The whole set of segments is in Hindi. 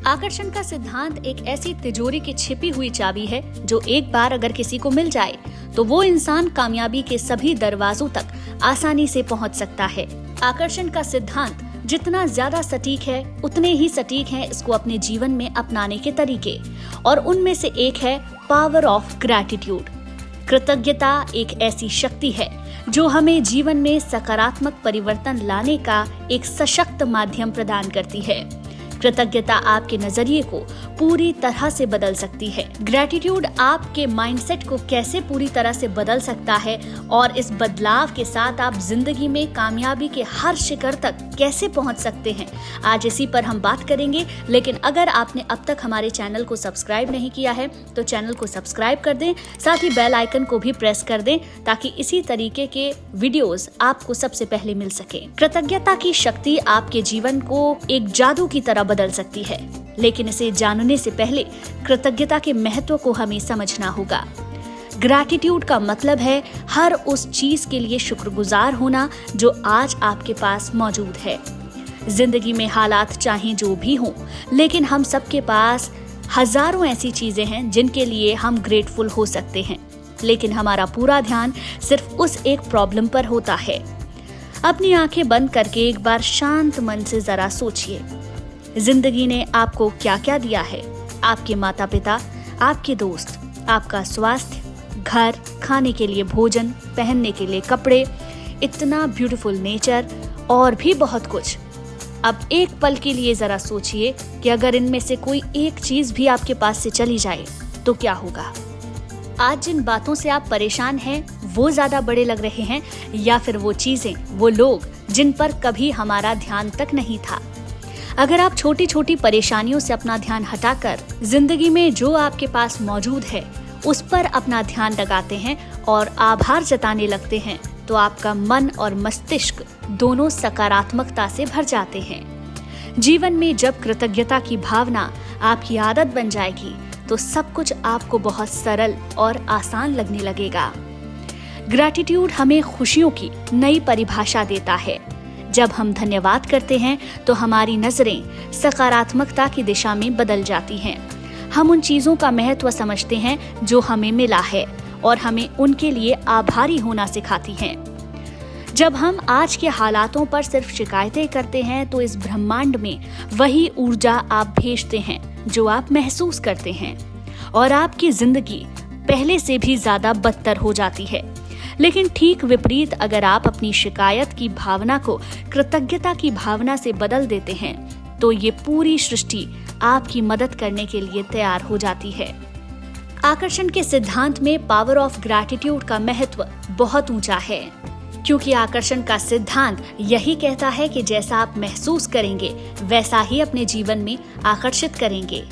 आकर्षण का सिद्धांत एक ऐसी तिजोरी की छिपी हुई चाबी है जो एक बार अगर किसी को मिल जाए तो वो इंसान कामयाबी के सभी दरवाजों तक आसानी से पहुंच सकता है। आकर्षण का सिद्धांत जितना ज्यादा सटीक है उतने ही सटीक हैं इसको अपने जीवन में अपनाने के तरीके, और उनमें से एक है पावर ऑफ ग्रैटिट्यूड। कृतज्ञता एक ऐसी शक्ति है जो हमें जीवन में सकारात्मक परिवर्तन लाने का एक सशक्त माध्यम प्रदान करती है। कृतज्ञता आपके नजरिए को पूरी तरह से बदल सकती है। ग्रैटिट्यूड आपके माइंडसेट को कैसे पूरी तरह से बदल सकता है और इस बदलाव के साथ आप जिंदगी में कामयाबी के हर शिखर तक कैसे पहुंच सकते हैं, आज इसी पर हम बात करेंगे। लेकिन अगर आपने अब तक हमारे चैनल को सब्सक्राइब नहीं किया है तो चैनल को सब्सक्राइब कर दें, साथ ही बेल आइकन को भी प्रेस कर दें ताकि इसी तरीके के वीडियोस आपको सबसे पहले मिल सके। कृतज्ञता की शक्ति आपके जीवन को एक जादू की तरह बदल सकती है, लेकिन इसे जानने से पहले कृतज्ञता के महत्व को हमें समझना होगा। ग्रैटिट्यूड का मतलब है हर उस चीज के लिए शुक्रगुजार होना जो आज आपके पास मौजूद है। जिंदगी में हालात चाहे जो भी हों, लेकिन हम सबके पास हजारों ऐसी चीजें हैं जिनके लिए हम ग्रेटफुल हो सकते हैं, लेकिन हमारा पूरा ध्यान सिर्फ उस एक प्रॉब्लम पर होता है। अपनी आंखें बंद करके एक बार शांत मन से जरा सोचिए, जिंदगी ने आपको क्या क्या दिया है। आपके माता पिता, आपके दोस्त, आपका स्वास्थ्य, घर, खाने के लिए भोजन, पहनने के लिए कपड़े, इतना ब्यूटीफुल नेचर और भी बहुत कुछ। अब एक पल के लिए जरा सोचिए कि अगर इनमें से कोई एक चीज भी आपके पास से चली जाए तो क्या होगा। आज जिन बातों से आप परेशान हैं वो ज्यादा बड़े लग रहे हैं, या फिर वो चीजें, वो लोग जिन पर कभी हमारा ध्यान तक नहीं था। अगर आप छोटी छोटी परेशानियों से अपना ध्यान हटाकर जिंदगी में जो आपके पास मौजूद है उस पर अपना ध्यान लगाते हैं और आभार जताने लगते हैं तो आपका मन और मस्तिष्क दोनों सकारात्मकता से भर जाते हैं। जीवन में जब कृतज्ञता की भावना आपकी आदत बन जाएगी तो सब कुछ आपको बहुत सरल और आसान लगने लगेगा। ग्रैटिट्यूड हमें खुशियों की नई परिभाषा देता है। जब हम धन्यवाद करते हैं तो हमारी नजरें सकारात्मकता की दिशा में बदल जाती हैं। हम उन चीजों का महत्व समझते हैं जो हमें मिला है और हमें उनके लिए आभारी होना सिखाती हैं। जब हम आज के हालातों पर सिर्फ शिकायतें करते हैं तो इस ब्रह्मांड में वही ऊर्जा आप भेजते हैं जो आप महसूस करते हैं, और आपकी जिंदगी पहले से भी ज्यादा बदतर हो जाती है। लेकिन ठीक विपरीत, अगर आप अपनी शिकायत की भावना को कृतज्ञता की भावना से बदल देते हैं तो ये पूरी सृष्टि आपकी मदद करने के लिए तैयार हो जाती है। आकर्षण के सिद्धांत में पावर ऑफ ग्रैटिट्यूड का महत्व बहुत ऊंचा है, क्योंकि आकर्षण का सिद्धांत यही कहता है कि जैसा आप महसूस करेंगे वैसा ही अपने जीवन में आकर्षित करेंगे।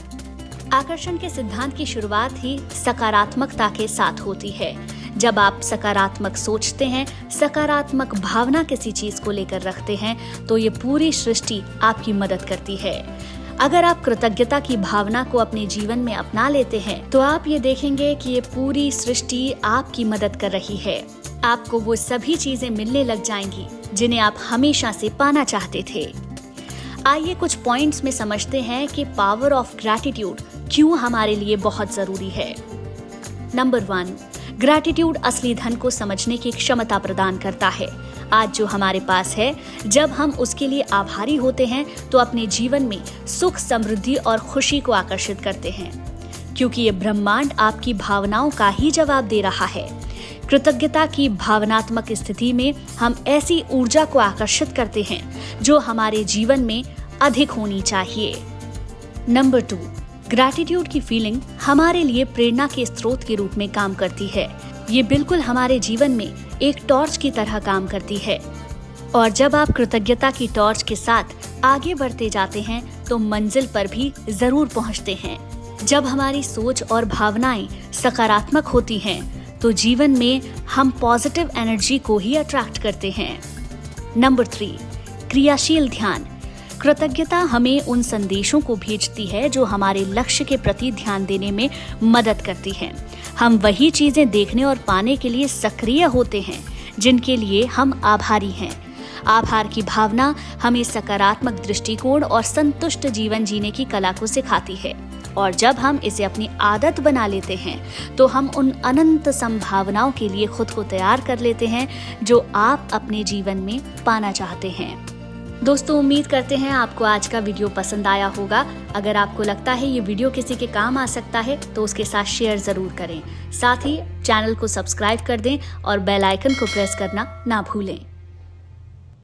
आकर्षण के सिद्धांत की शुरुआत ही सकारात्मकता के साथ होती है। जब आप सकारात्मक सोचते हैं, सकारात्मक भावना किसी चीज को लेकर रखते हैं तो ये पूरी सृष्टि आपकी मदद करती है। अगर आप कृतज्ञता की भावना को अपने जीवन में अपना लेते हैं तो आप ये देखेंगे कि ये पूरी सृष्टि आपकी मदद कर रही है। आपको वो सभी चीजें मिलने लग जाएंगी जिन्हें आप हमेशा से पाना चाहते थे। आइए कुछ पॉइंट्स में समझते हैं कि पावर ऑफ ग्रैटिट्यूड क्यों हमारे लिए बहुत जरूरी है। नंबर 1, ग्रैटिट्यूड असली धन को समझने की क्षमता प्रदान करता है। आज जो हमारे पास है, जब हम उसके लिए आभारी होते हैं तो अपने जीवन में सुख, समृद्धि और खुशी को आकर्षित करते हैं, क्योंकि ये ब्रह्मांड आपकी भावनाओं का ही जवाब दे रहा है। कृतज्ञता की भावनात्मक स्थिति में हम ऐसी ऊर्जा को आकर्षित करते हैं जो हमारे जीवन में अधिक होनी चाहिए। नंबर 2, ग्रैटिट्यूड की फीलिंग हमारे लिए प्रेरणा के स्रोत के रूप में काम करती है। ये बिल्कुल हमारे जीवन में एक टॉर्च की तरह काम करती है, और जब आप कृतज्ञता की टॉर्च के साथ आगे बढ़ते जाते हैं तो मंजिल पर भी जरूर पहुंचते हैं। जब हमारी सोच और भावनाएं सकारात्मक होती हैं तो जीवन में हम पॉजिटिव एनर्जी को ही अट्रैक्ट करते हैं। नंबर 3, क्रियाशील ध्यान। कृतज्ञता हमें उन संदेशों को भेजती है जो हमारे लक्ष्य के प्रति ध्यान देने में मदद करती हैं। हम वही चीजें देखने और पाने के लिए सक्रिय होते हैं जिनके लिए हम आभारी हैं। आभार की भावना हमें सकारात्मक दृष्टिकोण और संतुष्ट जीवन जीने की कला को सिखाती है। और जब हम इसे अपनी आदत बना लेते हैं तो हम उन अनंत संभावनाओं के लिए खुद को तैयार कर लेते हैं जो आप अपने जीवन में पाना चाहते हैं। दोस्तों, उम्मीद करते हैं आपको आज का वीडियो पसंद आया होगा। अगर आपको लगता है ये वीडियो किसी के काम आ सकता है तो उसके साथ शेयर जरूर करें। साथ ही चैनल को सब्सक्राइब कर दें और बेल आइकन को प्रेस करना ना भूलें।